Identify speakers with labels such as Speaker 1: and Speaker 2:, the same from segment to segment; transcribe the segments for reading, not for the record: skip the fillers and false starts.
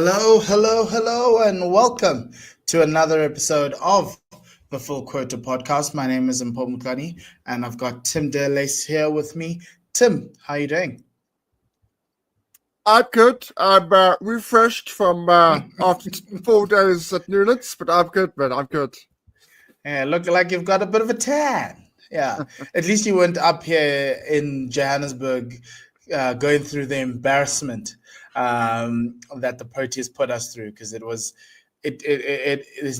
Speaker 1: Hello, hello, hello, and welcome to another episode of the Full Quota podcast. My name is Mpho and I've got Tim Derlace here with me. Tim, how are you doing?
Speaker 2: I'm good. I'm refreshed from after 4 days at Newlands, but I'm good, man. I'm good.
Speaker 1: Yeah, look like you've got a bit of a tan. Yeah, at least you weren't up here in Johannesburg going through the embarrassment that the Proteas put us through, because there's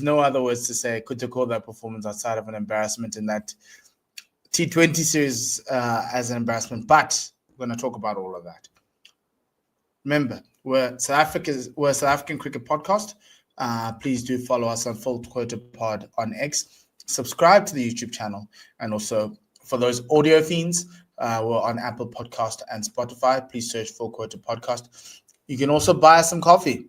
Speaker 1: no other words to say. Could to call that performance outside of an embarrassment in that T20 series as an embarrassment. But we're going to talk about all of that. Remember, we're South African cricket podcast. Please do follow us on Full Quota Pod on X. Subscribe to the YouTube channel, and also for those audio fiends, we're on Apple Podcast and Spotify. Please search Full Quota Podcast. You can also buy us some coffee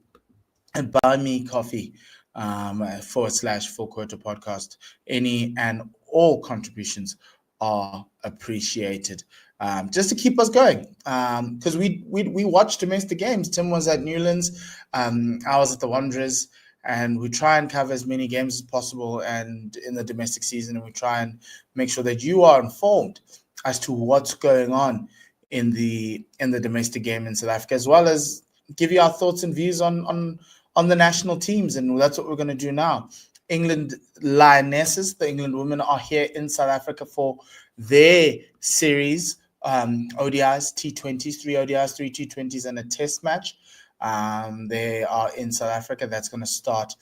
Speaker 1: and buy me coffee / Full Quota Podcast. Any and all contributions are appreciated. Just to keep us going, because we watch domestic games. Tim was at Newlands, I was at the Wanderers, and we try and cover as many games as possible and in the domestic season, and we try and make sure that you are informed as to what's going on in the domestic game in South Africa, as well as give you our thoughts and views on the national teams, and that's what we're going to do now. England Lionesses, the England women, are here in South Africa for their series. ODIs, T20s, 3 ODIs, 3 T20s, and a test match. They are in South Africa. That's going to start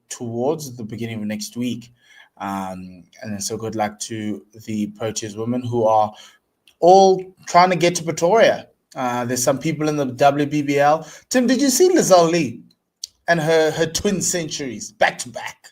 Speaker 1: towards the beginning of next week. And so good luck to the Proteas women who are all trying to get to Pretoria. There's some people in the WBBL. Tim, did you see Lizelle Lee and her twin centuries back to back?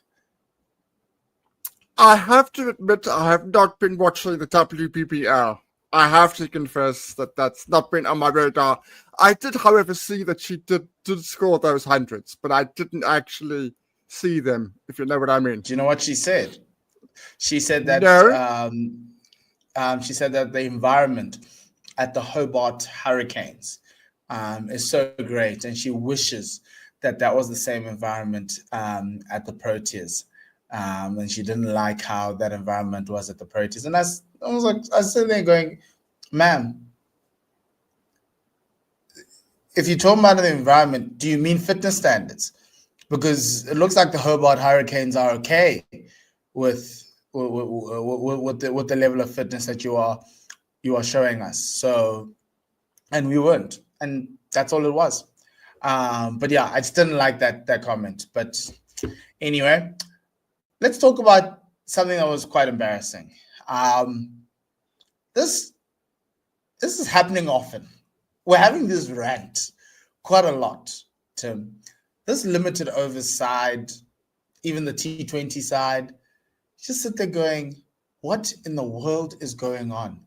Speaker 2: I have to admit, I have not been watching the WBBL. I have to confess that that's not been on my radar. I did, however, see that she did score those hundreds, but I didn't actually see them, if you know what I mean.
Speaker 1: Do you know what she said? She said that she said that the environment at the Hobart Hurricanes is so great, and she wishes that was the same environment at the Proteas. And she didn't like how that environment was at the Proteas. And I was sitting there going, ma'am, if you're talking about the environment, do you mean fitness standards? Because it looks like the Hobart Hurricanes are okay with the level of fitness that you are showing us. So, and we weren't, and that's all it was. But yeah, I just didn't like that comment. But anyway, let's talk about something that was quite embarrassing. This is happening often. We're having this rant quite a lot, Tim. This limited over side, even the T20 side, just sit there going, what in the world is going on?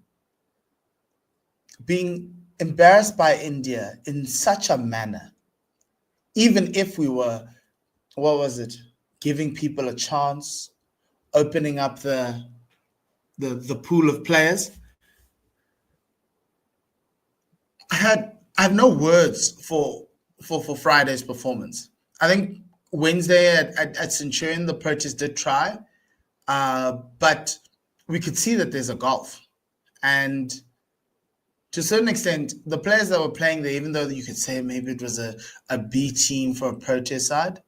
Speaker 1: Being embarrassed by India in such a manner, even if we were, giving people a chance, opening up the pool of players. I have no words for Friday's performance. I think Wednesday at Centurion, the Proteas did try, but we could see that there's a gulf. And to a certain extent, the players that were playing there, even though you could say maybe it was a B team for a Proteas side,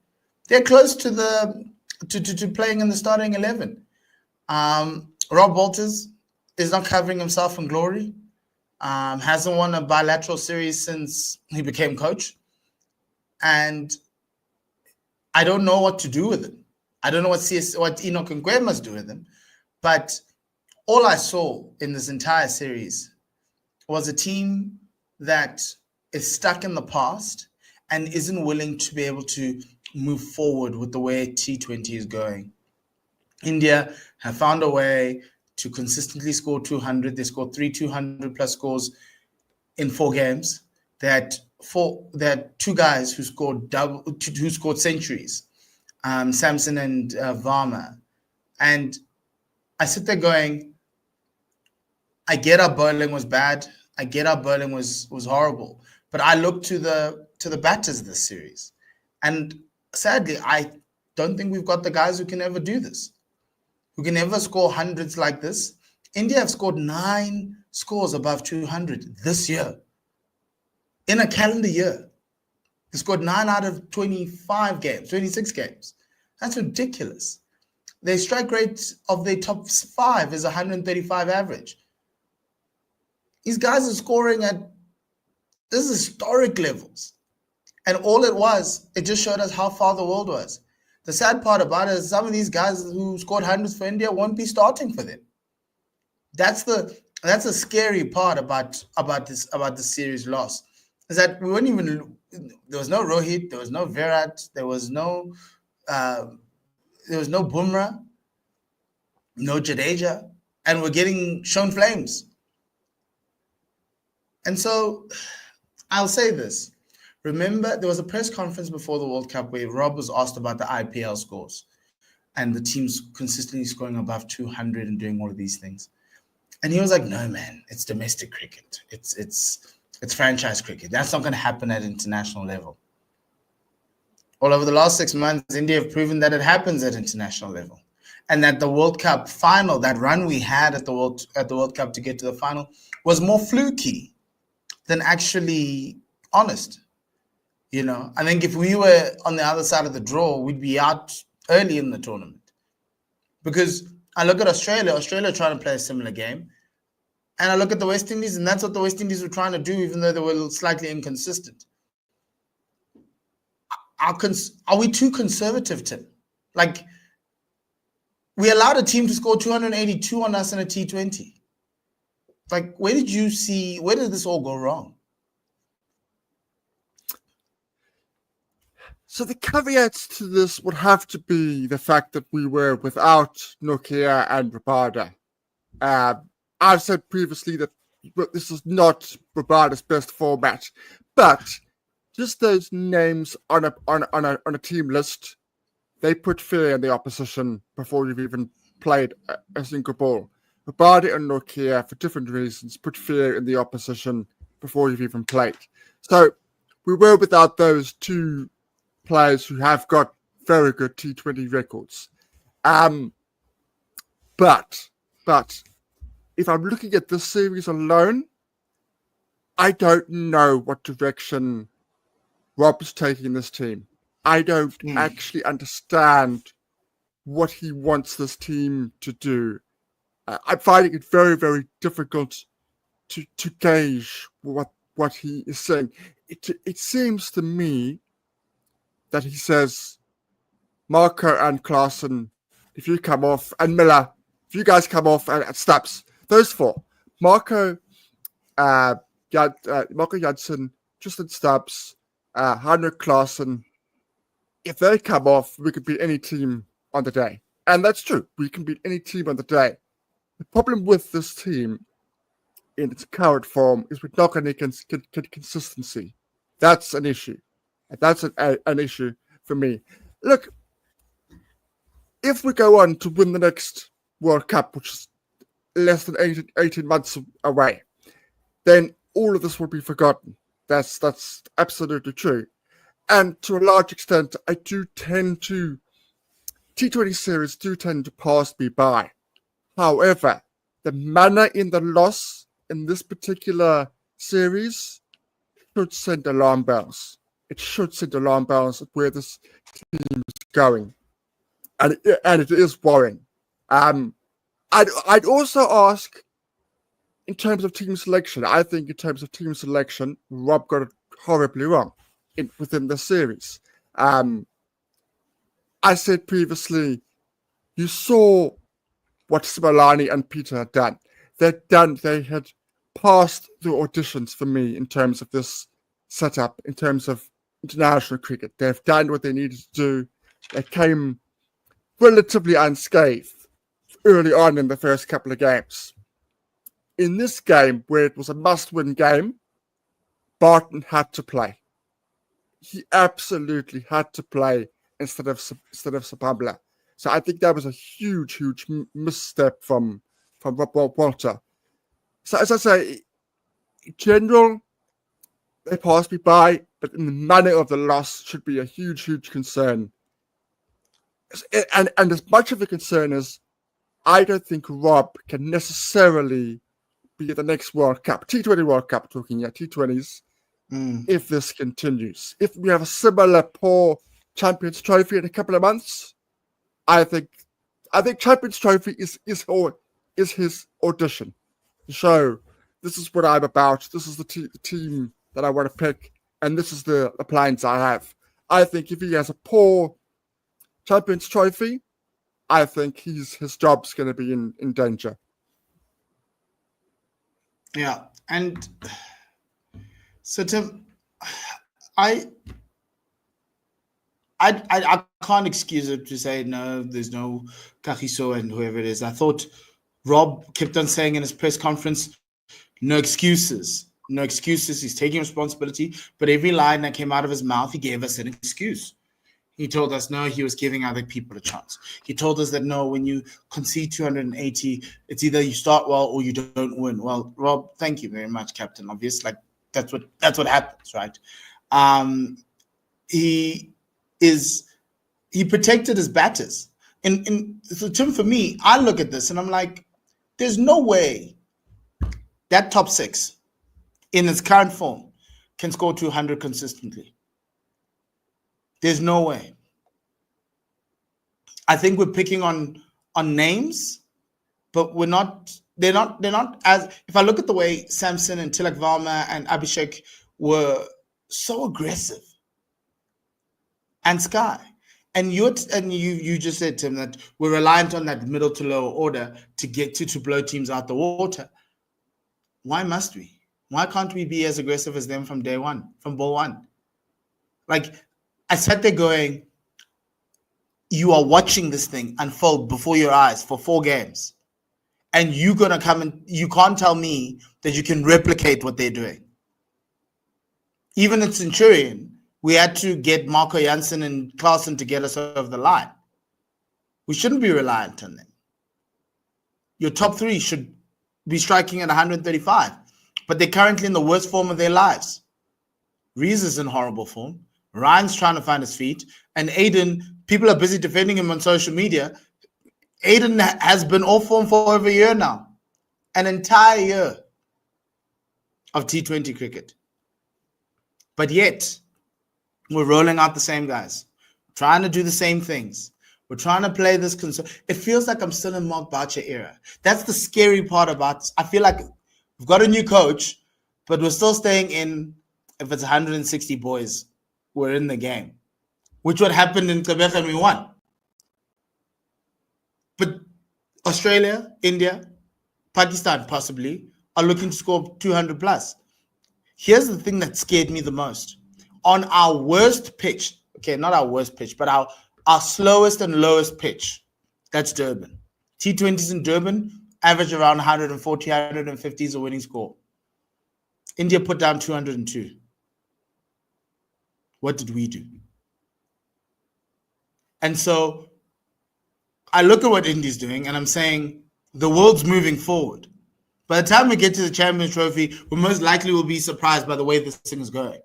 Speaker 1: they're close to playing in the starting 11. Rob Walters is not covering himself in glory. Hasn't won a bilateral series since he became coach. And I don't know what to do with him. I don't know what Enoch and must do with him. But all I saw in this entire series was a team that is stuck in the past and isn't willing to be able to move forward with the way T20 is going. India have found a way to consistently score 200. They scored 3 200 plus scores in 4 games. They had 2 guys who scored centuries, Samson and Varma. And I sit there going, I get our bowling was bad. I get our bowling was horrible. But I look to to the batters this series. And sadly, I don't think we've got the guys who can ever do this, who can ever score hundreds like this. India have scored 9 scores above 200 this year. In a calendar year, they scored 9 out of 25 games, 26 games. That's ridiculous. Their strike rate of their top 5 is 135 average. These guys are scoring at this historic levels. And all it just showed us how far the world was. The sad part about it is some of these guys who scored hundreds for India won't be starting for them. That's the scary part about this series loss, is that we weren't even, there was no Rohit, there was no Virat, there was no Bumrah, no Jadeja, and we're getting shown flames. And so I'll say this. Remember, there was a press conference before the World Cup where Rob was asked about the IPL scores and the teams consistently scoring above 200 and doing all of these things. And he was like, no, man, it's domestic cricket. It's franchise cricket. That's not going to happen at international level. All over the last 6 months, India have proven that it happens at international level. And that the World Cup final, that run we had at the World Cup to get to the final, was more fluky than actually honest. You know, I think if we were on the other side of the draw, we'd be out early in the tournament. Because I look at Australia trying to play a similar game. And I look at the West Indies, and that's what the West Indies were trying to do, even though they were slightly inconsistent. Are we too conservative, Tim? Like, we allowed a team to score 282 on us in a T20. Like, where did this all go wrong?
Speaker 2: So the caveats to this would have to be the fact that we were without Nokia and Rabada. I've said previously that this is not Rabada's best format, but just those names on a team list, they put fear in the opposition before you've even played a single ball. Rabada and Nokia, for different reasons, put fear in the opposition before you've even played. So we were without those two players who have got very good T20 records. But if I'm looking at this series alone, I don't know what direction Rob's taking this team. I don't actually understand what he wants this team to do. I'm finding it very, very difficult to gauge what he is saying. It seems to me that he says, Marco and Klaasen, if you come off, and Miller, if you guys come off, and Stubbs, those 4, Marco Jansen, Tristan Stubbs, Henrik Klaasen, if they come off, we could beat any team on the day. And that's true. We can beat any team on the day. The problem with this team in its current form is we're not going to get consistency. That's an issue. And that's an issue for me. Look, if we go on to win the next World Cup, which is less than 18 months away, then all of this will be forgotten. That's absolutely true. And to a large extent, T20 series do tend to pass me by. However, the manner in the loss in this particular series should send alarm bells. It should send alarm bells at where this team is going. And it is worrying. I'd also ask, in terms of team selection, I think in terms of team selection, Rob got it horribly wrong within the series. I said previously, you saw what Simalani and Peter had done. They had passed the auditions for me in terms of this setup, in terms of international cricket. They've done what they needed to do. They came relatively unscathed early on in the first couple of games. In this game, where it was a must-win game, Barton had to play. He absolutely had to play instead of Sabamla. So I think that was a huge misstep from Rob Walter. So as I say, in general, they passed me by. but in the manner of the loss should be a huge, huge concern. And as much of a concern as I don't think Rob can necessarily be at the next World Cup, T20 World Cup, talking at T20s, if this continues. If we have a similar poor Champions Trophy in a couple of months, I think Champions Trophy is his audition to show this is what I'm about, this is the team that I want to pick, and this is the plans I have. I think if he has a poor Champions Trophy, I think his job's going to be in danger.
Speaker 1: Yeah, and so Tim, I can't excuse it to say no. There's no Kagiso and whoever it is. I thought Rob kept on saying in his press conference, no excuses, no excuses. He's taking responsibility, but every line that came out of his mouth, he gave us an excuse. He told us, no, he was giving other people a chance. He told us that, no, when you concede 280, it's either you start well or you don't win. Well, Rob, thank you very much, Captain. Obvious, like that's what happens, right? He protected his batters. So Tim, for me, I look at this and I'm like, there's no way that top six in its current form can score 200 consistently. There's no way. I think we're picking on names, but they're not as, if I look at the way Samson and Tilak Varma and Abhishek were so aggressive, and Sky, and you just said, Tim, that we're reliant on that middle to lower order to get to blow teams out the water. Why must we? Why can't we be as aggressive as them from day one, from ball one? Like, I sat there going, you are watching this thing unfold before your eyes for 4 games. And you're going to come and you can't tell me that you can replicate what they're doing. Even at Centurion, we had to get Marco Janssen and Klaassen to get us over the line. We shouldn't be reliant on them. Your top 3 should be striking at 135, but they're currently in the worst form of their lives. Rees is in horrible form. Ryan's trying to find his feet. And Aiden, people are busy defending him on social media. Aiden has been off form for over a year now. An entire year of T20 cricket. But yet, we're rolling out the same guys. Trying to do the same things. We're trying to play this concern. It feels like I'm still in Mark Boucher era. That's the scary part about this. I feel like we've got a new coach, but we're still staying in, if it's 160 boys, we're in the game, which what happened in Quebec and we won. But Australia, India, Pakistan possibly are looking to score 200 plus. Here's the thing that scared me the most. On our worst pitch, okay, not our worst pitch, but our slowest and lowest pitch, that's Durban. T20s in Durban average around 140, 150 is a winning score. India put down 202. What did we do? And so I look at what India's doing and I'm saying the world's moving forward. By the time we get to the Champions Trophy, we most likely will be surprised by the way this thing is going.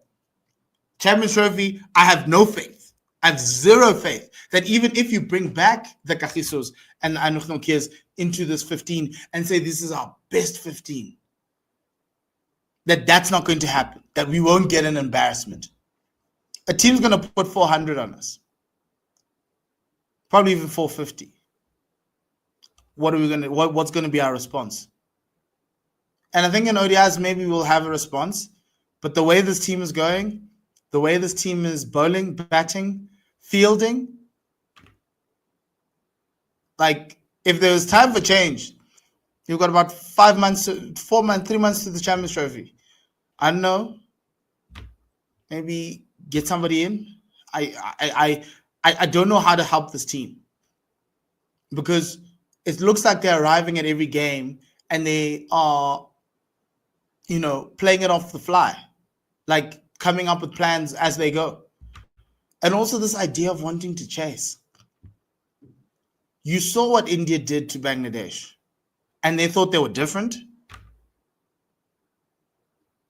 Speaker 1: Champions Trophy, I have no faith. I have zero faith that even if you bring back the Kagisos and the Anukhnokias into this 15 and say this is our best 15, that's not going to happen, that we won't get an embarrassment. A team's going to put 400 on us. Probably even 450. What's going to be our response? And I think in ODIs, maybe we'll have a response. But the way this team is going, the way this team is bowling, batting, fielding, like if there was time for change, you've got about 3 months to the Champions Trophy. I don't know. Maybe get somebody in. I don't know how to help this team because it looks like they're arriving at every game and they are, playing it off the fly, like coming up with plans as they go. And also this idea of wanting to chase. You saw what India did to Bangladesh and they thought they were different.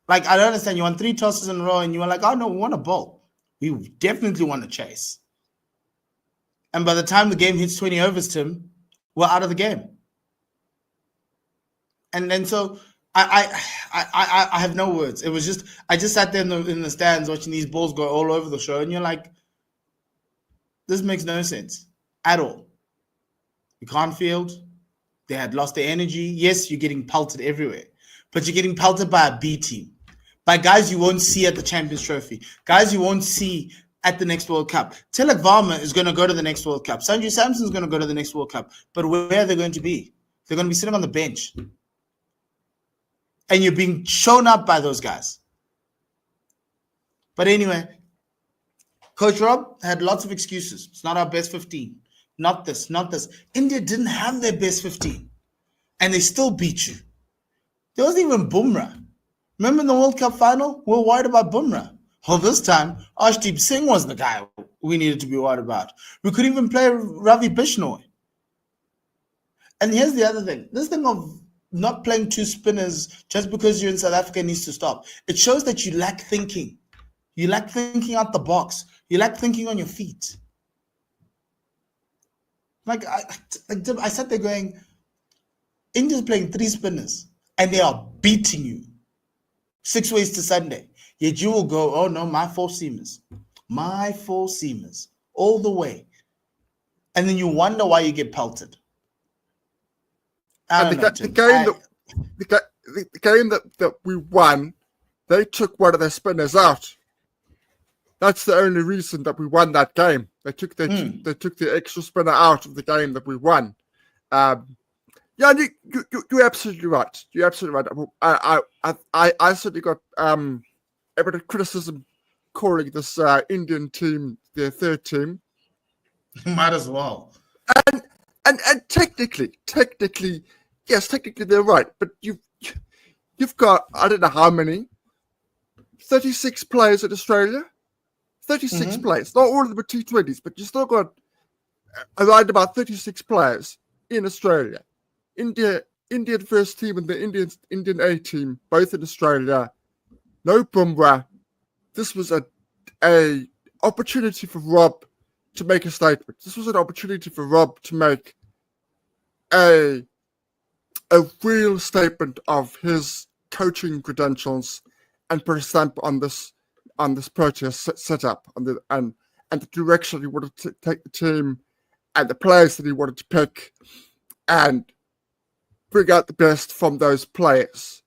Speaker 1: Like, I don't understand. You won 3 tosses in a row and you were like, oh, no, we want to bowl. We definitely want to chase. And by the time the game hits 20 overs, Tim, we're out of the game. And then so I have no words. It was just, I just sat there in the stands watching these balls go all over the show. And you're like, this makes no sense at all. You can't field. They had lost their energy. Yes, you're getting pelted everywhere. But you're getting pelted by a B team. By guys you won't see at the Champions Trophy. Guys you won't see at the next World Cup. Tilak Varma is going to go to the next World Cup. Sanju Samson is going to go to the next World Cup. But where are they going to be? They're going to be sitting on the bench. And you're being shown up by those guys. But anyway, Coach Rob had lots of excuses. It's not our best 15. Not this, not this. India didn't have their best 15. And they still beat you. There wasn't even Bumrah. Remember in the World Cup final? We were worried about Bumrah. Well, this time, Arshdeep Singh was the guy we needed to be worried about. We couldn't even play Ravi Bishnoi. And here's the other thing. This thing of not playing 2 spinners just because you're in South Africa needs to stop. It shows that you lack thinking. You lack thinking out the box. You lack thinking on your feet. Like I sat there going, India's playing 3 spinners and they are beating you 6 ways to Sunday. Yet you will go, oh no, my 4 seamers. My 4 seamers. All the way. And then you wonder why you get pelted.
Speaker 2: The game that we won, they took one of their spinners out. That's the only reason that we won that game. They took the extra spinner out of the game that we won. Yeah, you're absolutely right. You're absolutely right. I certainly got a bit of criticism calling this Indian team their third team.
Speaker 1: Might as well.
Speaker 2: And technically, yes, technically they're right. But you've got, I don't know how many, 36 players in Australia. 36 players. Not all of them are T20s, but you still got around about 36 players in Australia. Indian first team and the Indian A team, both in Australia. No Bumrah. This was a opportunity for Rob to make a statement. This was an opportunity for Rob to make a real statement of his coaching credentials and put a stamp on this Proteas setup and the direction he wanted to take the team and the players that he wanted to pick and bring out the best from those players.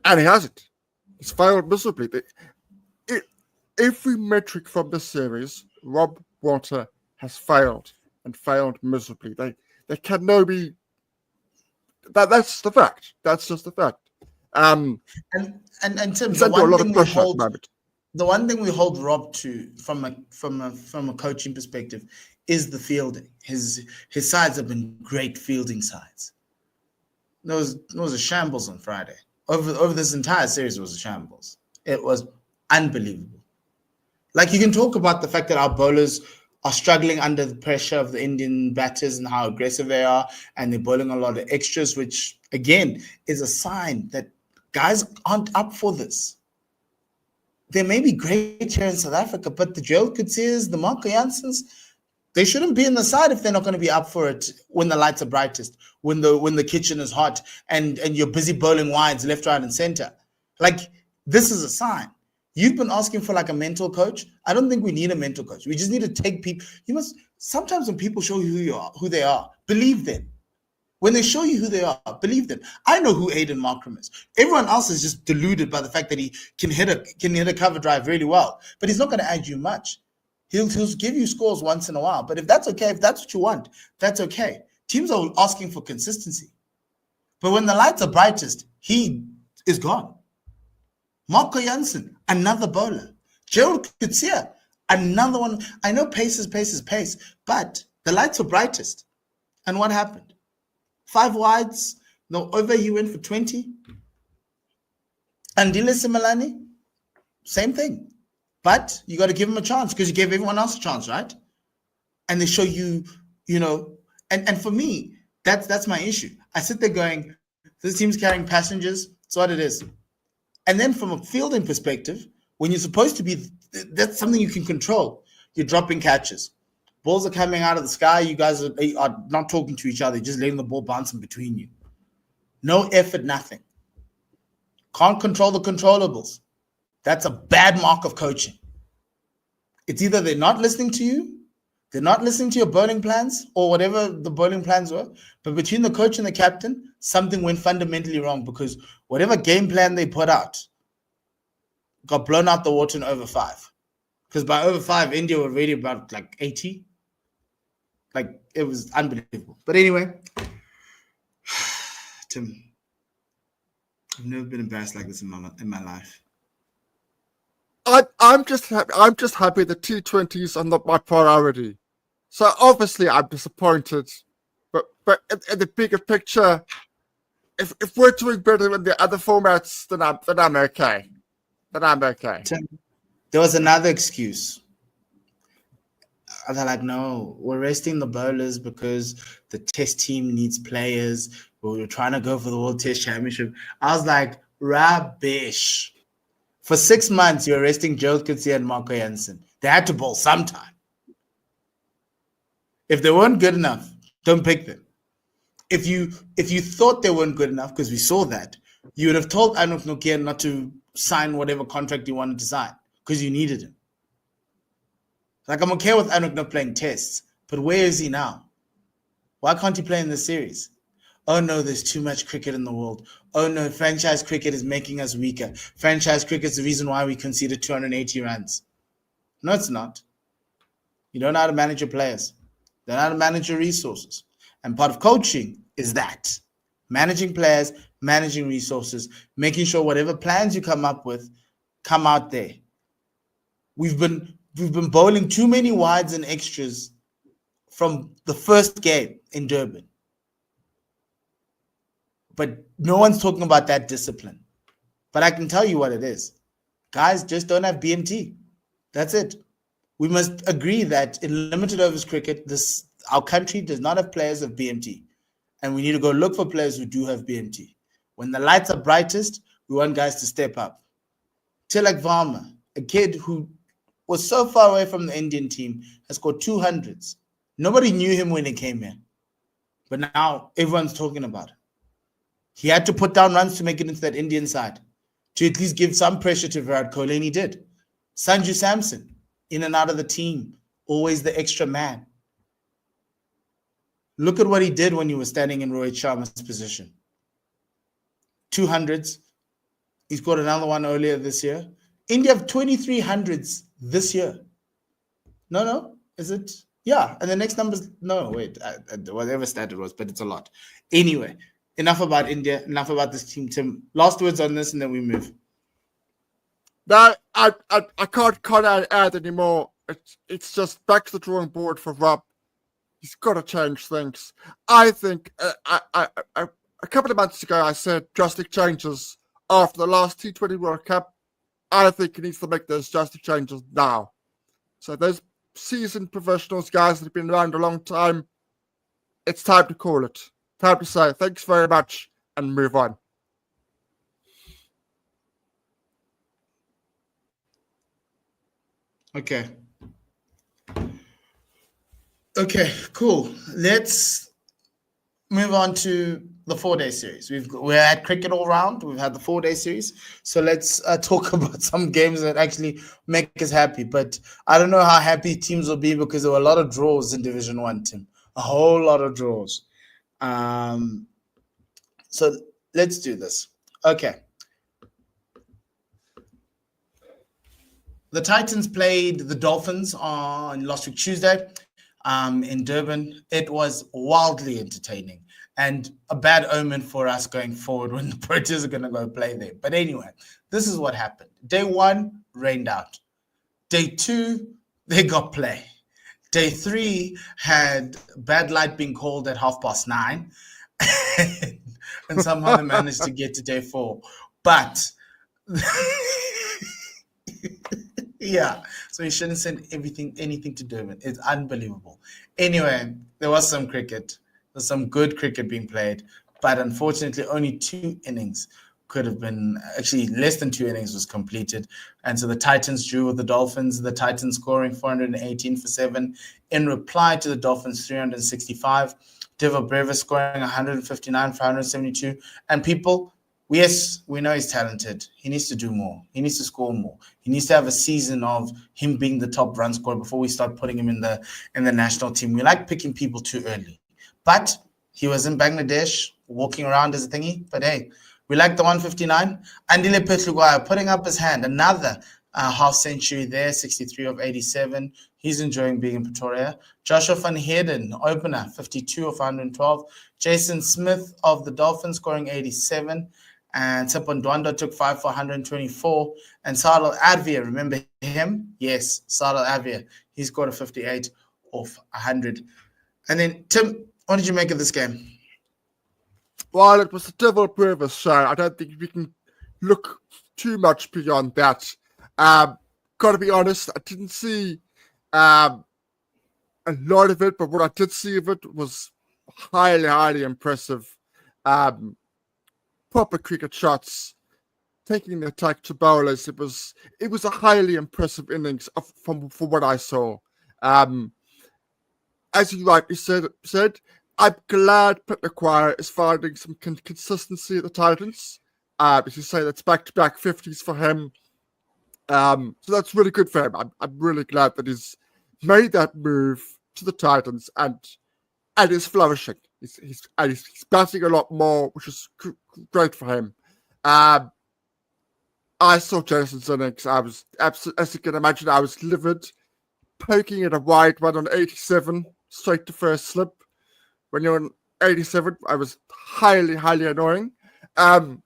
Speaker 2: And he hasn't. He's failed miserably. Every metric from this series, Rob Walter has failed and failed miserably. They can no be. That's the fact. That's just the fact. And
Speaker 1: Tim, the one thing we hold Rob to from a coaching perspective is the fielding. His sides have been great fielding sides. There was a shambles on Friday. Over this entire series, it was a shambles. It was unbelievable. Like, you can talk about the fact that our bowlers are struggling under the pressure of the Indian batters and how aggressive they are, and they're bowling a lot of extras, which again is a sign that guys aren't up for this. They may be great here in South Africa, but the Joel Kutsias, the Marco Janssens, they shouldn't be in the side if they're not going to be up for it when the lights are brightest, when the kitchen is hot, and you're busy bowling wides left, right, and center. Like, this is a sign. You've been asking for like a mental coach. I don't think we need a mental coach. We just need to take people. Sometimes when people show you who they are, believe them. When they show you who they are, believe them. I know who Aiden Markram is. Everyone else is just deluded by the fact that he can hit a cover drive really well, but he's not going to add you much. He'll give you scores once in a while, but if that's okay, if that's what you want, that's okay. Teams are asking for consistency. But when the lights are brightest, he is gone. Marco Janssen, another bowler. Gerald Kutsia, another one. I know pace is pace, but the lights were brightest. And what happened? 5 wides, no over, he went for 20. Andile Simalani, same thing. But you got to give him a chance because you gave everyone else a chance, right? And they show you, and for me, that's my issue. I sit there going, this team's carrying passengers. It's what it is. And then from a fielding perspective, when you're supposed to be, that's something you can control. You're dropping catches. Balls are coming out of the sky. You guys are not talking to each other. You're just letting the ball bounce in between you. No effort, nothing. Can't control the controllables. That's a bad mark of coaching. It's either they're not listening to you, they're not listening to your bowling plans, or whatever the bowling plans were. But between the coach and the captain, something went fundamentally wrong, because whatever game plan they put out got blown out the water in over 5. Because by over 5, India were already about like 80. Like, it was unbelievable. But anyway, Tim, I've never been embarrassed like this in my life.
Speaker 2: I'm just happy the T20s are not my priority. So obviously I'm disappointed, but in the bigger picture, if we're doing better in the other formats, then I'm okay. Then I'm okay.
Speaker 1: Tim, there was another excuse. They're like, no, we're resting the bowlers because the test team needs players. We're trying to go for the World Test Championship. I was like, rubbish. For 6 months, you're resting Joe Kitsia and Marco Jansen. They had to bowl sometime. If they weren't good enough, don't pick them. If you thought they weren't good enough, because we saw that, you would have told Anuk Nokia not to sign whatever contract you wanted to sign, because you needed him. Like, I'm okay with Anuk not playing tests, but where is he now? Why can't he play in this series? Oh no, there's too much cricket in the world. Oh no, franchise cricket is making us weaker. Franchise cricket is the reason why we conceded 280 runs. No, it's not. You don't know how to manage your players. You don't know how to manage your resources. And part of coaching is that. Managing players, managing resources, making sure whatever plans you come up with come out there. We've been bowling too many wides and extras from the first game in Durban. But no one's talking about that discipline. But I can tell you what it is. Guys just don't have BMT. That's it. We must agree that in limited overs cricket, our country does not have players of BMT. And we need to go look for players who do have BMT. When the lights are brightest, we want guys to step up. Tilak Varma, a kid who was so far away from the Indian team, has scored 200s. Nobody knew him when he came here. But now everyone's talking about it. He had to put down runs to make it into that Indian side, to at least give some pressure to Virat Kohli, and he did. Sanju Samson, in and out of the team, always the extra man. Look at what he did when he was standing in Rohit Sharma's position. 200s. He scored another one earlier this year. India have 23 hundreds this year. No. Is it? Yeah. And the next number's, no, wait. Whatever stat it was, but it's a lot. Anyway. Enough about India. Enough about this team, Tim. Last words on this, and then we move.
Speaker 2: No, I can't add anymore. It's just back to the drawing board for Rob. He's got to change things. I think a couple of months ago I said drastic changes after the last T20 World Cup. I think he needs to make those drastic changes now. So those seasoned professionals, guys that have been around a long time, it's time to call it. Time to say thanks very much and move on.
Speaker 1: Okay, cool. Let's move on to the 4-day series. We're at cricket all round. We've had the 4-day series. So let's talk about some games that actually make us happy. But I don't know how happy teams will be, because there were a lot of draws in Division 1, Tim. A whole lot of draws. So let's do this. Okay. The Titans played the Dolphins on last week Tuesday in Durban. It was wildly entertaining and a bad omen for us going forward when the Proteas are going to go play there. But anyway, this is what happened. Day 1, rained out. Day 2, they got play. Day 3 had bad light being called at 9:30. And somehow they managed to get to day 4. But yeah, so you shouldn't send anything to Durban. It's unbelievable. Anyway, there was some cricket. There's some good cricket being played, but unfortunately only 2 innings. could have been actually less than 2 innings was completed. And so the Titans drew with the Dolphins, the Titans scoring 418 for 7 in reply to the Dolphins 365. Divo Brevis scoring 159 for 172. And people, yes, we know he's talented. He needs to do more. He needs to score more. He needs to have a season of him being the top run scorer before we start putting him in the national team. We like picking people too early. But he was in Bangladesh walking around as a thingy. But hey, we like the 159. Andile Petlugaya putting up his hand. Another half century there, 63 of 87. He's enjoying being in Pretoria. Joshua van Heerden, opener, 52 of 112. Jason Smith of the Dolphins scoring 87. And Tsepon Dwanda took 5 for 124. And Sadal Advia, remember him? Yes, Sadal Advia. He scored a 58 off 100. And then, Tim, what did you make of this game?
Speaker 2: While it was a Divo Brevis show, I don't think we can look too much beyond that. Gotta be honest, I didn't see a lot of it, but what I did see of it was highly, highly impressive. Proper cricket shots, taking the attack to bowlers. It was a highly impressive innings from what I saw. As you rightly said, I'm glad Pet McGuire is finding some consistency at the Titans. As you say, that's back-to-back 50s for him. So that's really good for him. I'm really glad that he's made that move to the Titans and is flourishing. He's batting a lot more, which is great for him. I saw Jason's innings. I was, as you can imagine, I was livid, poking at a wide one on 87, straight to first slip. When you're on 87, I was highly, highly annoying. But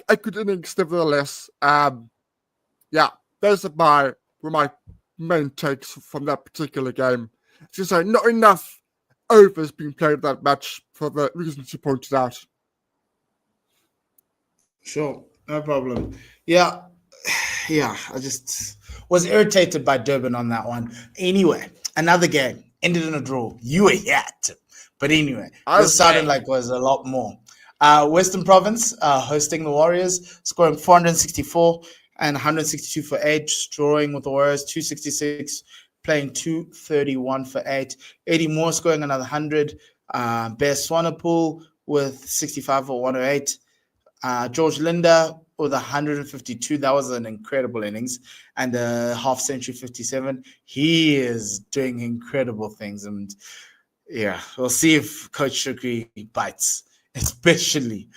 Speaker 2: a good innings nevertheless. Yeah, those were my main takes from that particular game. Just say not enough overs being played that match for the reasons you pointed out.
Speaker 1: Sure, no problem. Yeah, I just was irritated by Durban on that one. Anyway, another game ended in a draw. You were here, Tim. But anyway, this sounded like was a lot more. Western Province hosting the Warriors, scoring 464 and 162 for 8, drawing with the Warriors 266, playing 231 for 8. Eddie Moore scoring another 100. Bear Swanepoel with 65 for 108. George Linder with 152. That was an incredible innings. And a half century 57. He is doing incredible things. And yeah, we'll see if Coach Shukri bites, especially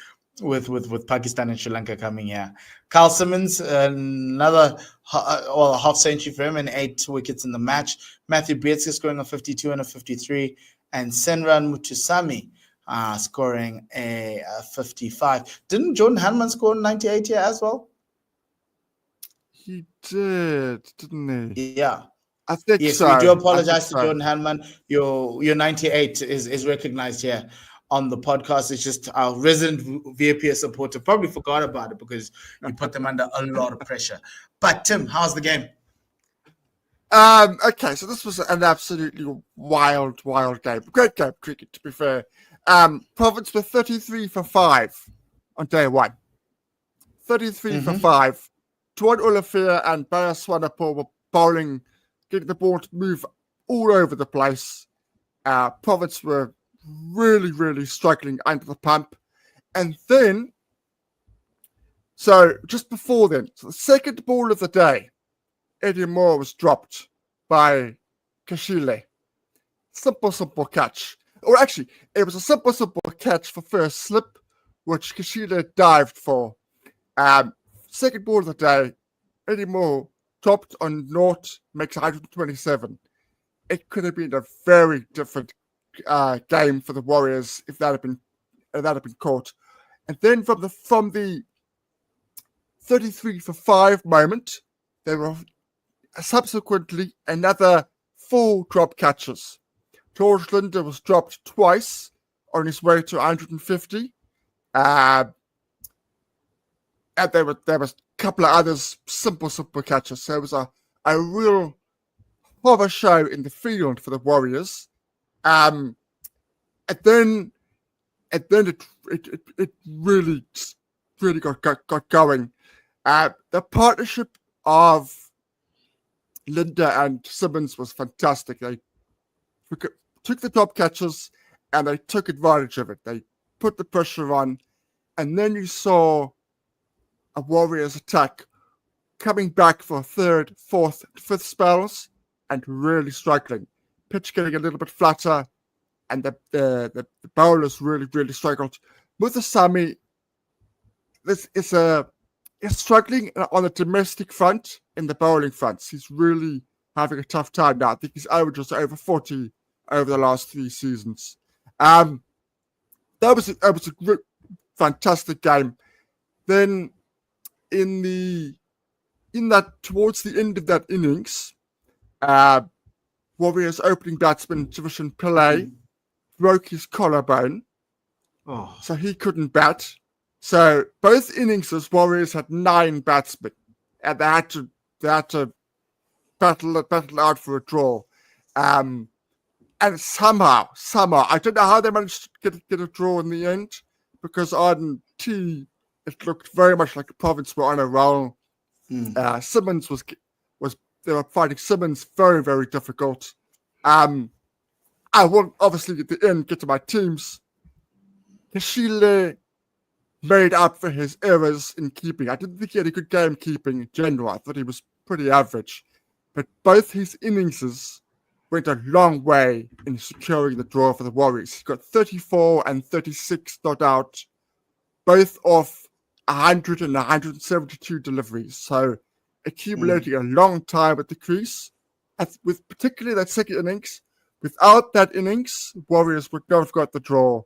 Speaker 1: with Pakistan and Sri Lanka coming here. Carl Simmons, another half century for him and 8 wickets in the match. Matthew Beetsker scoring a 52 and a 53. And Senran Mutusami scoring a 55. Didn't Jordan Hanman score 98 here as well?
Speaker 2: He did, didn't he?
Speaker 1: Yeah.
Speaker 2: I think
Speaker 1: yes,
Speaker 2: so.
Speaker 1: We do apologize to Jordan Hanman. Your 98 is recognized here on the podcast. It's just our resident VPS supporter probably forgot about it because you put them under a lot of pressure. But Tim, how's the game?
Speaker 2: Okay, so this was an absolutely wild game. Great game, cricket, to be fair. Province were 33 for 5 on day one. 33 for 5. Tuan Olafia and Bear Swanepoel were bowling, getting the ball to move all over the place. Province were really, really struggling under the pump. And then, so just before then, so the second ball of the day, Eddie Moore was dropped by Kashile. Simple catch. Or actually, it was a simple catch for first slip, which Kashile dived for. Second ball of the day, Eddie Moore dropped on naught, makes 127. It could have been a very different game for the Warriors if that had been caught. And then from the 33 for 5 moment, there were subsequently another 4 drop catches. George Linder was dropped twice on his way to 150. And there was a couple of others, simple catches. So it was a real horror show in the field for the Warriors. And then it really really got going. The partnership of Linda and Simmons was fantastic. They took the top catches and they took advantage of it. They put the pressure on, and then you saw a Warriors attack coming back for third, fourth, fifth spells and really struggling. Pitch getting a little bit flatter, and the bowlers really struggled. Muthusamy, this is is struggling on the domestic front in the bowling fronts. He's really having a tough time now. I think his average was over 40 over the last 3 seasons. That was a fantastic game. Then towards the end of that innings, Warriors opening batsman Division Pillay broke his collarbone, so he couldn't bat. So both innings, Warriors had 9 batsmen, and they had to battle out for a draw. And somehow, I don't know how they managed to get a draw in the end, because on T, it looked very much like the Province were on a roll. Simmons they were finding Simmons very, very difficult. I will obviously at the end get to my teams. Kashile made up for his errors in keeping. I didn't think he had a good game keeping in general. I thought he was pretty average. But both his innings went a long way in securing the draw for the Warriors. He got 34 and 36 not out, both off 100 and 172 deliveries. So accumulating a long time at the crease. With particularly that second innings, without that innings, Warriors would not have got the draw,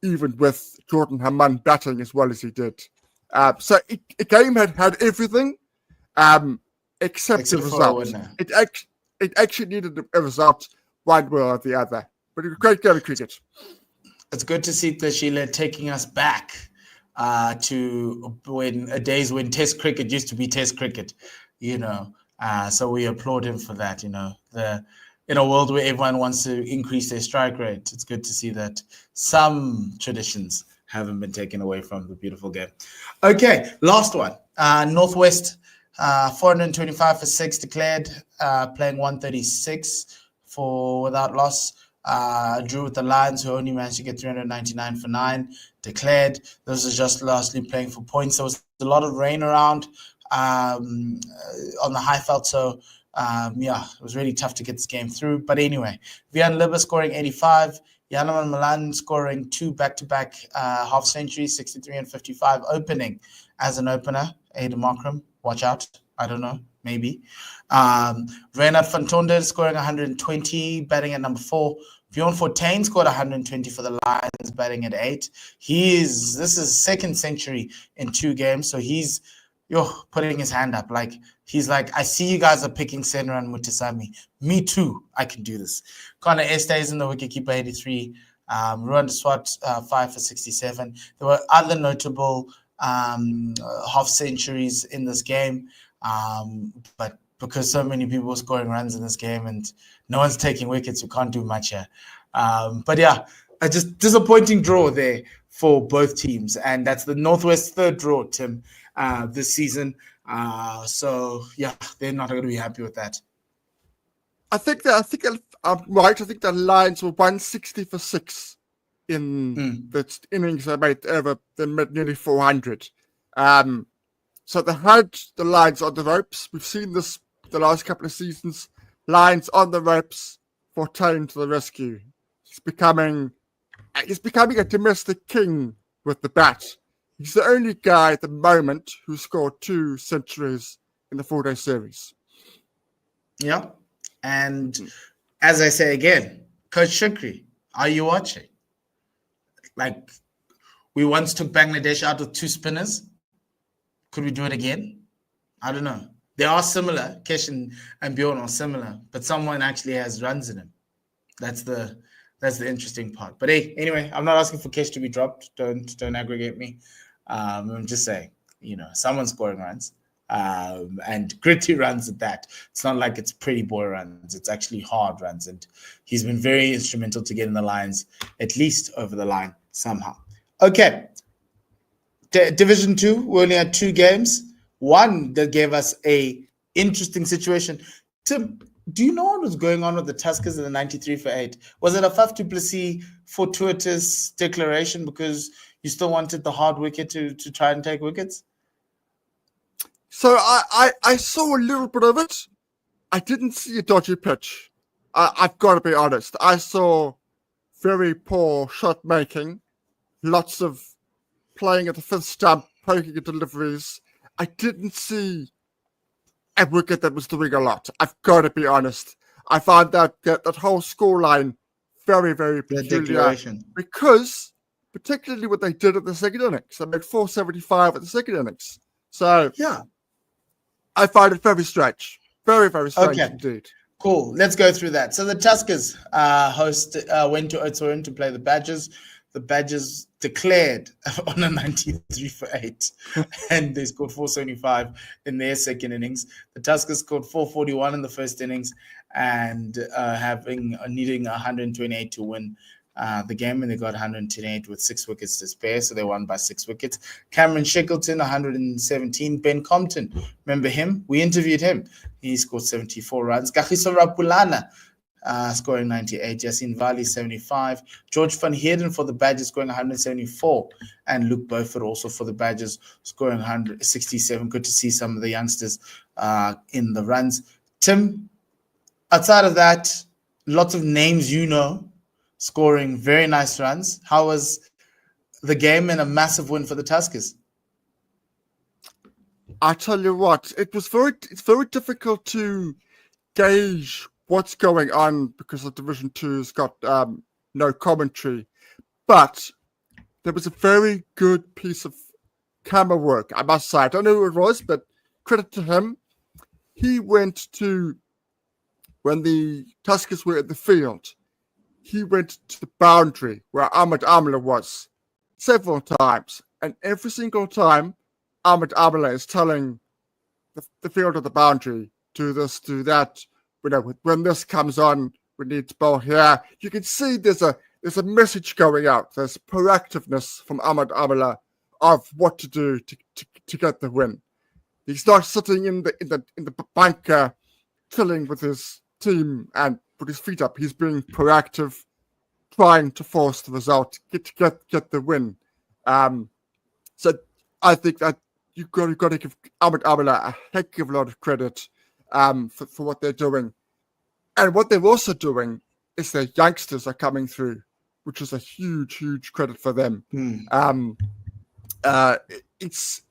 Speaker 2: even with Jordan Haman batting as well as he did. So a game had everything, except the result. It actually needed a result one way or the other. But it was a great game of cricket.
Speaker 1: It's good to see Sheila taking us back to days when Test cricket used to be Test cricket, so we applaud him for that. In a world where everyone wants to increase their strike rate, it's good to see that some traditions haven't been taken away from the beautiful game. Okay, last one. Northwest, 425 for 6 declared, playing 136 without loss. Drew with the Lions, who only managed to get 399 for 9, declared. This is just lastly playing for points. There was a lot of rain around on the Highveld, so it was really tough to get this game through. But anyway, Vian Libba scoring 85, Yanaman Milan scoring 2 back-to-back half centuries, 63 and 55, opening as an opener. Aidan Markram, watch out. I don't know, maybe. Reynard van Tonder scoring 120, batting at number 4. Bjorn Fortuin scored 120 for the Lions, batting at 8. This is second century in 2 games, so he's putting his hand up. He's like, I see you guys are picking Senra and Muthusamy. Me too. I can do this. Connor Estes in the wicketkeeper, 83. Ruan Swat, 5 for 67. There were other notable half centuries in this game, but because so many people were scoring runs in this game and no one's taking wickets, we can't do much here. But yeah, a just disappointing draw there for both teams, and that's the Northwest third draw, Tim, this season. So yeah, they're not going to be happy with that.
Speaker 2: I think I'm right. I think the Lions were 160 for 6 in the innings they made ever. They made nearly 400. So they had the Lions on the ropes. We've seen this the last couple of seasons. Lions on the ropes, Fortuin to the rescue. He's becoming a domestic king with the bat. He's the only guy at the moment who scored 2 centuries in the 4-day series.
Speaker 1: Yeah. And as I say again, Coach Shukri, are you watching? We once took Bangladesh out with 2 spinners. Could we do it again? I don't know. They are similar. Kesh and Bjorn are similar, but someone actually has runs in him. That's the interesting part. But hey, anyway, I'm not asking for Kesh to be dropped. Don't aggregate me. I'm just saying, someone's scoring runs, and gritty runs at that. It's not like it's pretty boy runs. It's actually hard runs, and he's been very instrumental to getting the Lions at least over the line somehow. Okay, Division 2, we only had 2 games. One that gave us a interesting situation. Tim, do you know what was going on with the Tuskers in the 93 for 8? Was it a Faf du Plessis fortuitous declaration because you still wanted the hard wicket to try and take wickets?
Speaker 2: So I saw a little bit of it. I didn't see a dodgy pitch. I've got to be honest. I saw very poor shot making, lots of playing at the fifth stump, poking at deliveries. I didn't see a wicket that was doing a lot. I've got to be honest. I found that whole scoreline very, very peculiar because particularly what they did at the second innings. They made 475 at the second innings. So
Speaker 1: yeah,
Speaker 2: I find it very strange. Very, very strange indeed.
Speaker 1: Cool. Let's go through that. So the Tuskers went to Oudtshoorn to play the Badgers. The Badgers declared on a 93 for 8, and they scored 475 in their second innings. The Tuskers scored 441 in the first innings, and needing 128 to win the game, and they got 128 with 6 wickets to spare, so they won by 6 wickets. Cameron Shackleton, 117. Ben Compton, remember him? We interviewed him. He scored 74 runs. Kagiso Rapulana scoring 98. Yassine Vali, 75. George van Heerden for the Badgers scoring 174. And Luke Beaufort also for the Badgers scoring 167. Good to see some of the youngsters in the runs. Tim, outside of that, lots of names scoring very nice runs. How was the game and a massive win for the Tuskers?
Speaker 2: I tell you what, it's very difficult to gauge what's going on because the Division 2's got no commentary. But there was a very good piece of camera work, I must say. I don't know who it was, but credit to him. He went to, when the Tuskers were at the field, he went to the boundary where Ahmed Amla was several times. And every single time, Ahmed Amla is telling the field of the boundary, do this, do that. When this comes on, we need to bowl here. You can see there's a message going out. There's proactiveness from Ahmed Amla of what to do to get the win. He's not sitting in the bunker, chilling with his team and put his feet up. He's being proactive, trying to force the result, get the win. So I think that you've got to give Ahmed Amla a heck of a lot of credit for what they're doing. And what they're also doing is their youngsters are coming through, which is a huge, huge credit for them. It's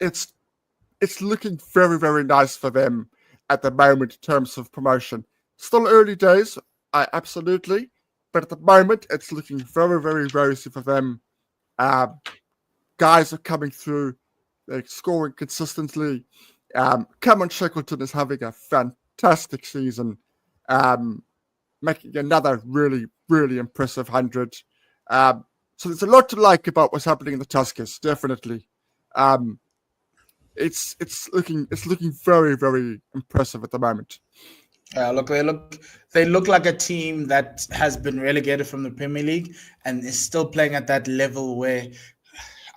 Speaker 2: looking very, very nice for them at the moment in terms of promotion. Still early days, absolutely, but at the moment it's looking very, very rosy for them. Guys are coming through, they're scoring consistently. Cameron Shackleton is having a fantastic season, making another really, really impressive 100. So there's a lot to like about what's happening in the Tuskers, definitely. It's looking very, very impressive at the moment.
Speaker 1: They look like a team that has been relegated from the Premier League and is still playing at that level where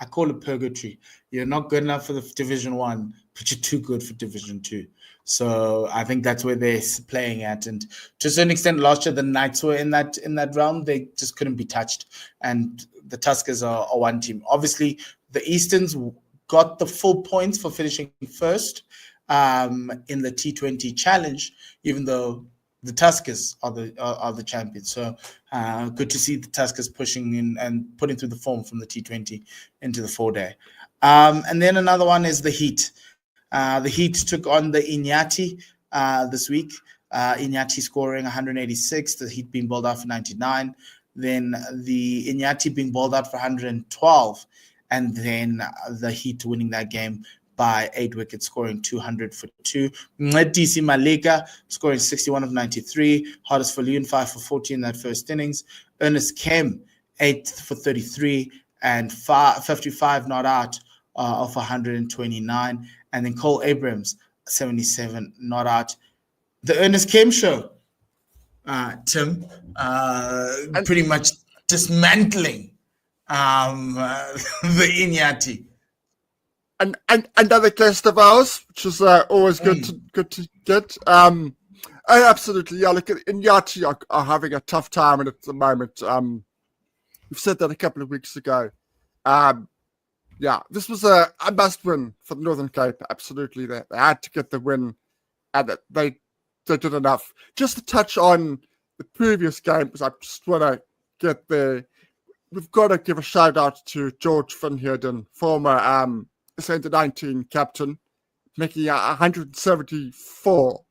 Speaker 1: I call it purgatory. You're not good enough for the Division 1, but you're too good for Division 2. So I think that's where they're playing at. And to a certain extent, last year the Knights were in that realm. They just couldn't be touched. And the Tuskers are one team. Obviously, the Easterns got the full points for finishing first in the T20 Challenge, even though the Tuskers are the champions. So good to see the Tuskers pushing in and putting through the form from the T20 into the 4-day. And then another one is the Heat. The Heat took on the Inyati this week. Inyati scoring 186, the Heat being bowled out for 99. Then the Inyati being bowled out for 112. And then the Heat winning that game by 8 wickets, scoring 200 for 2. DC Malika scoring 61 of 93. Hardest for Leon, 5 for 40 in that first innings. Ernest Kem, 8 for 33 and 55 not out of 129. And then Cole Abrams, 77 not out. The Ernest Kem show, Tim, pretty much dismantling the Inyati.
Speaker 2: another guest of ours, which is always good to get. Absolutely, yeah. Look, Inyati are having a tough time at the moment. We've said that a couple of weeks ago. Yeah, this was a must-win for the Northern Cape. Absolutely, they had to get the win, and they did enough. Just to touch on the previous game, because I just want to get there. We've got to give a shout out to George Van Heerden, former Centre 19 captain, making 174.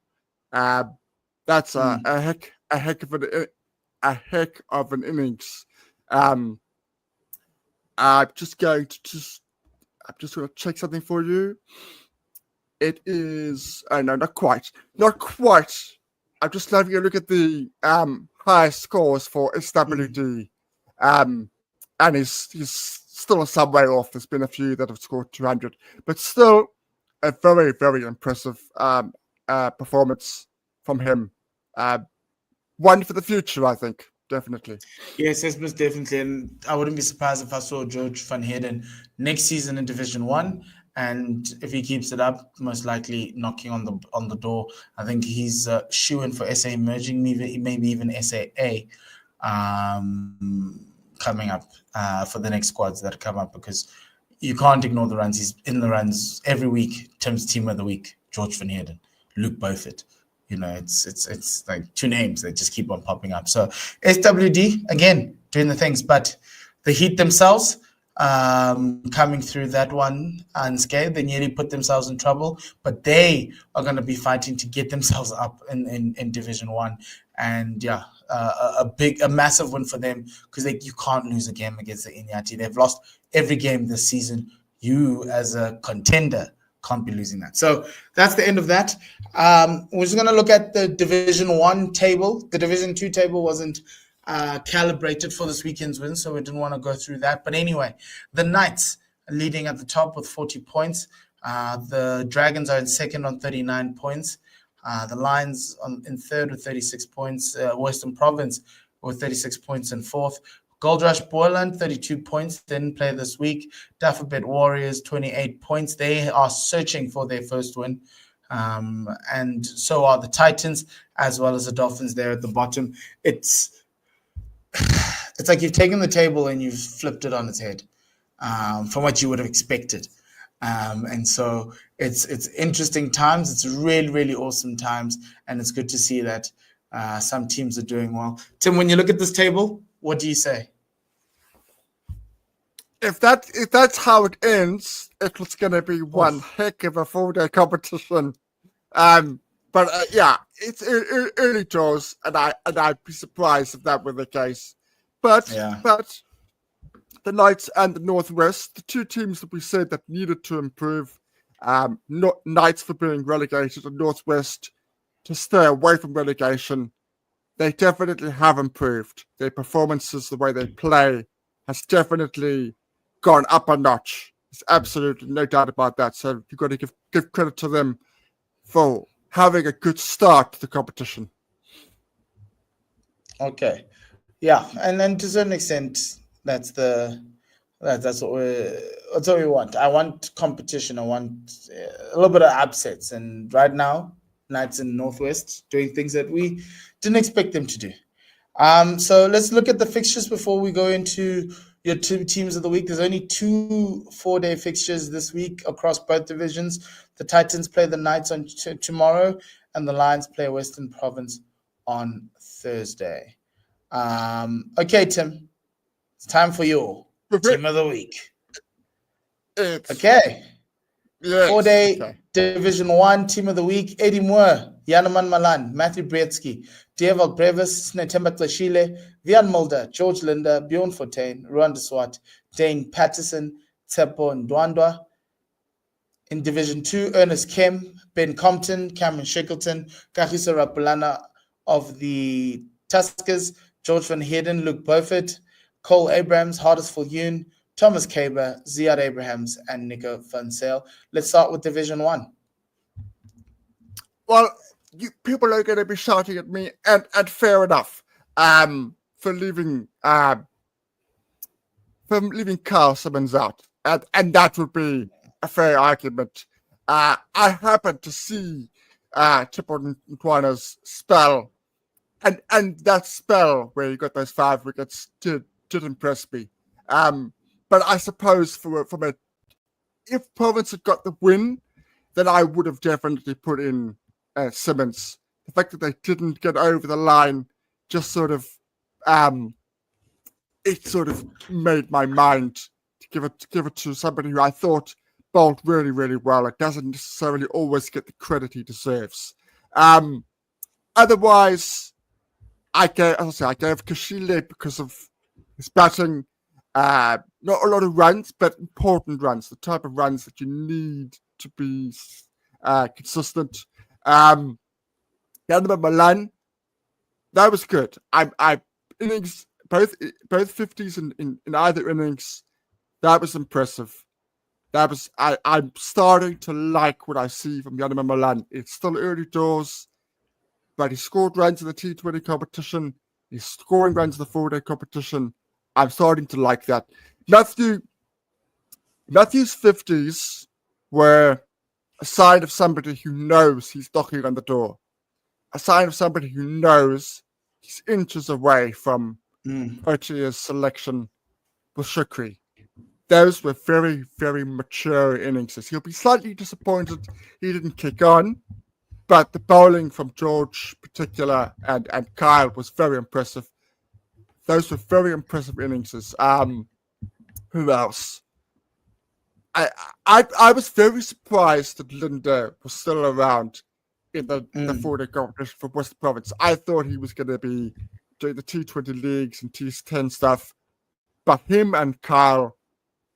Speaker 2: That's a heck of an innings. I'm just going to check something for you. It is no, not quite. I'm just having a look at the highest scores for SWD. And he's still some way off. There's been a few that have scored 200, but still a very, very impressive performance from him. One for the future, I think, definitely.
Speaker 1: Yes, most definitely. And I wouldn't be surprised if I saw George Van Heerden next season in Division 1. And if he keeps it up, most likely knocking on the door. I think he's shoo-in for SA Emerging, maybe even SAA. Coming up for the next squads that come up, because you can't ignore the runs. He's in the runs every week. Tim's team of the week: George Van Heerden, Luke Beaufort. It's like two names that just keep on popping up. So SWD again doing the things, but the Heat themselves coming through that one unscathed. They nearly put themselves in trouble, but they are going to be fighting to get themselves up in Division 1. And yeah, a massive win for them, because you can't lose a game against the Inyati. They've lost every game this season. You as a contender can't be losing that. So that's the end of that. We're just going to look at the Division 1 table. The Division 2 table wasn't calibrated for this weekend's win, so we didn't want to go through that. But anyway, the Knights are leading at the top with 40 points. The Dragons are in second on 39 points. The Lions in third with 36 points. Western Province with 36 points in fourth. Gold Rush Boyland, 32 points, didn't play this week. Dufferbet Warriors, 28 points. They are searching for their first win. And so are the Titans, as well as the Dolphins there at the bottom. It's like you've taken the table and you've flipped it on its head from what you would have expected. And so it's interesting times. It's really, really awesome times. And it's good to see that some teams are doing well. Tim, when you look at this table, what do you say?
Speaker 2: If that's how it ends, it was going to be one heck of a 4-day competition. But yeah, it's early draws, and I'd be surprised if that were the case. But the Knights and the Northwest, the two teams that we said that needed to improve, Knights for being relegated and Northwest to stay away from relegation, they definitely have improved. Their performances, the way they play, has definitely gone up a notch. There's absolutely no doubt about that. So you've got to give credit to them for having a good start to the competition.
Speaker 1: Okay. Yeah, and then to a certain extent, that's what we want. I want competition. I want a little bit of upsets. And right now, Knights in Northwest doing things that we didn't expect them to do. So let's look at the fixtures before we go into your two teams of the week. There's only 2 4-day fixtures this week across both divisions. The Titans play the Knights on tomorrow, and the Lions play Western Province on Thursday. Okay, Tim, it's time for your team of the week. Okay. Yes. 4-day Division 1 team of the week: Eddie Moore, Yanaman Malan, Matthew Bretsky, Dieval Brevis, Netemba Tlashile, Vian Mulder, George Linda, Bjorn Fontaine, Ruan de Swart, Dane Patterson, Tsepo Ndwandwa. In Division 2, Ernest Kim, Ben Compton, Cameron Shackleton, Kagiso Rapulana of the Tuskers, George Van Heerden, Luke Beaufort, Cole Abrahams, Hardisville Yoon, Thomas Kaber, Ziad Abrahams, and Nico Van Sale. Let's start with Division 1.
Speaker 2: Well, people are going to be shouting at me, and fair enough, for leaving Carl Simmons out. And that would be a fair argument. I happened to see Tipper Ntwana's spell, and that spell where he got those 5 wickets did impress me. But I suppose if Province had got the win, then I would have definitely put in Simmons. The fact that they didn't get over the line just sort of it sort of made my mind to give it to somebody who I thought bowled really, really well. It doesn't necessarily always get the credit he deserves. Otherwise, I gave Kashile because of his batting. Not a lot of runs, but important runs, the type of runs that you need to be consistent. Yanuma Malan, that was good. Innings, both 50s in either innings, that was impressive. I'm starting to like what I see from Yanuma Malan. It's still early doors, but he scored runs in the T20 competition. He's scoring runs in the 4-day competition. I'm starting to like that. Matthew's 50s were a sign of somebody who knows he's knocking on the door. A sign of somebody who knows he's inches away from Proteas' selection with Shukri. Those were very, very mature innings. He'll be slightly disappointed he didn't kick on, but the bowling from George in particular and Kyle was very impressive. Those were very impressive innings. Who else? I was very surprised that Linda was still around in the 4-day competition for Western Province. I thought he was going to be doing the T20 leagues and T10 stuff, but him and Kyle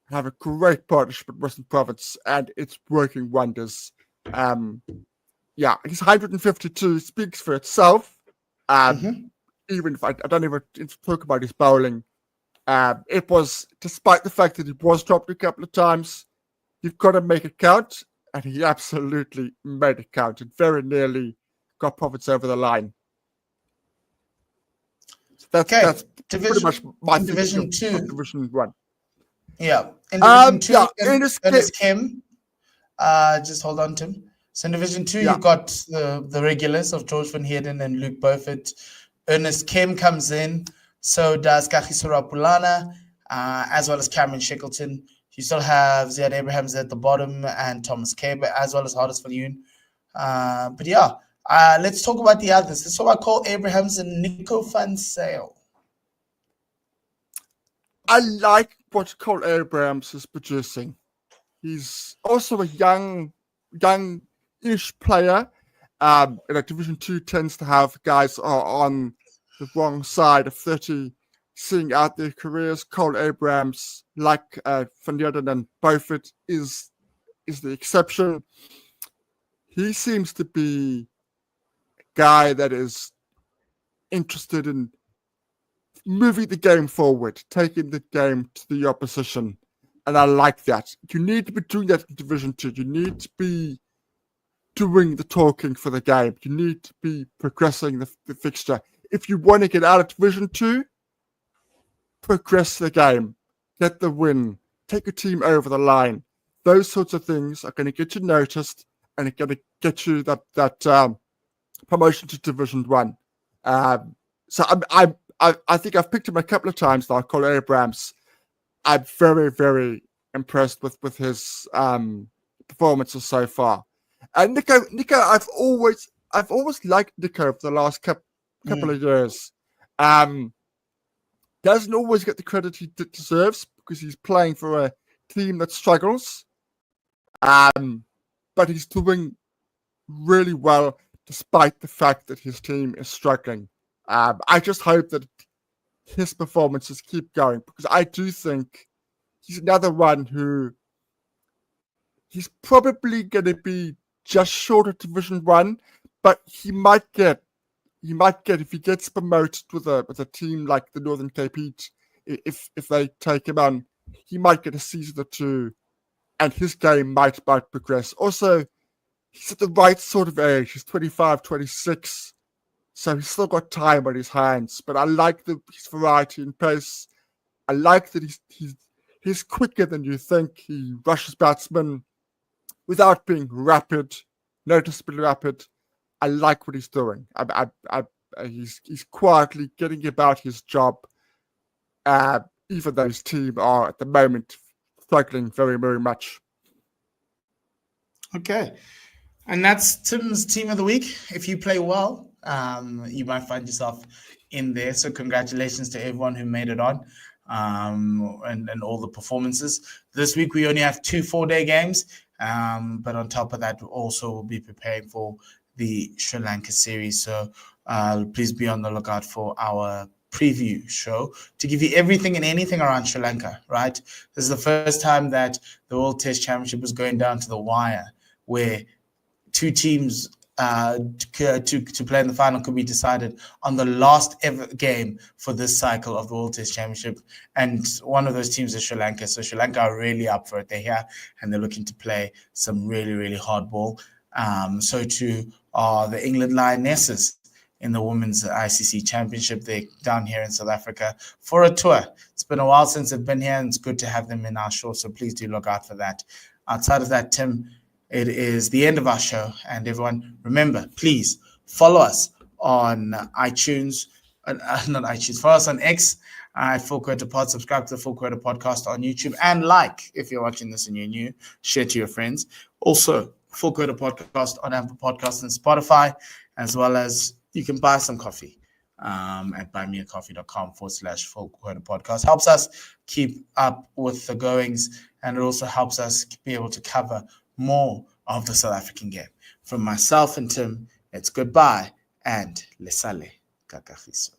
Speaker 2: have a great partnership at Western Province, and it's working wonders. His 152 speaks for itself. Even if I don't even talk about his bowling, it was, despite the fact that he was dropped a couple of times, you've got to make it count, and he absolutely made it count and very nearly got Province over the line. So that's pretty much my
Speaker 1: Division 2.
Speaker 2: Division 1.
Speaker 1: Yeah. In Division 2,
Speaker 2: Ernest
Speaker 1: Kim. Just hold on, Tim. So in Division 2, you've got the regulars of George Van Heerden and Luke Beaufort. Ernest Kim comes in. So does Kagisura Pulana, as well as Cameron Shackleton. You still have Ziad Abrahams at the bottom and Thomas Cabe, as well as Hardest Viljoen. Let's talk about the others. Let's talk about Cole Abrahams and Nico van Zyl.
Speaker 2: I like what Cole Abrahams is producing. He's also a young-ish player. Division 2 tends to have guys on the wrong side of 30 seeing out their careers. Cole Abrahams, like Van Heerden and Beaufort, is the exception. He seems to be a guy that is interested in moving the game forward, taking the game to the opposition. And I like that. You need to be doing that in Division 2. You need to be doing the talking for the game. You need to be progressing the fixture. If you want to get out of Division 2, progress the game. Get the win. Take your team over the line. Those sorts of things are going to get you noticed and are going to get you that promotion to Division 1. So I think I've picked him a couple of times now, Cole Abrahams. I'm very, very impressed with his performances so far. And Nico, I've always liked Nico for the last couple of years. Doesn't always get the credit he deserves because he's playing for a team that struggles. But he's doing really well despite the fact that his team is struggling. I just hope that his performances keep going because I do think he's another one who he's probably going to be just short of Division 1, but he might get if he gets promoted with a team like the Northern Cape Heat, if they take him on, he might get a season or two, and his game might progress. Also, he's at the right sort of age. He's 25, 26, so he's still got time on his hands. But I like his variety and pace. I like that he's quicker than you think. He rushes batsmen. without being rapid, noticeably rapid. I like what he's doing. He's quietly getting about his job, even though his team are at the moment struggling very, very much.
Speaker 1: Okay. And that's Tim's team of the week. If you play well, you might find yourself in there. So congratulations to everyone who made it on, and all the performances. This week we only have 2 4-day games, but on top of that, also we'll be preparing for the Sri Lanka series. So please be on the lookout for our preview show to give you everything and anything around Sri Lanka, right? This is the first time that the World Test Championship is going down to the wire, where 2 teams to play in the final could be decided on the last ever game for this cycle of the World Test Championship. And one of those teams is Sri Lanka. So Sri Lanka are really up for it. They're here and they're looking to play some really, really hard ball. So too are the England Lionesses in the Women's ICC Championship. They're down here in South Africa for a tour. It's been a while since they've been here, and it's good to have them in our show. So please do look out for that. Outside of that, Tim, it is the end of our show. And everyone, remember, please follow us on iTunes, not iTunes, follow us on X, Full Quota Pod, subscribe to the Full Quota Podcast on YouTube, and like, if you're watching this and you're new, share to your friends. Also, Full Quota Podcast on Apple Podcasts and Spotify, as well as you can buy some coffee at buymeacoffee.com/Full Quota Podcast. Helps us keep up with the goings, and it also helps us be able to cover more of the South African game. From myself and Tim, it's goodbye and lesale kakafiso.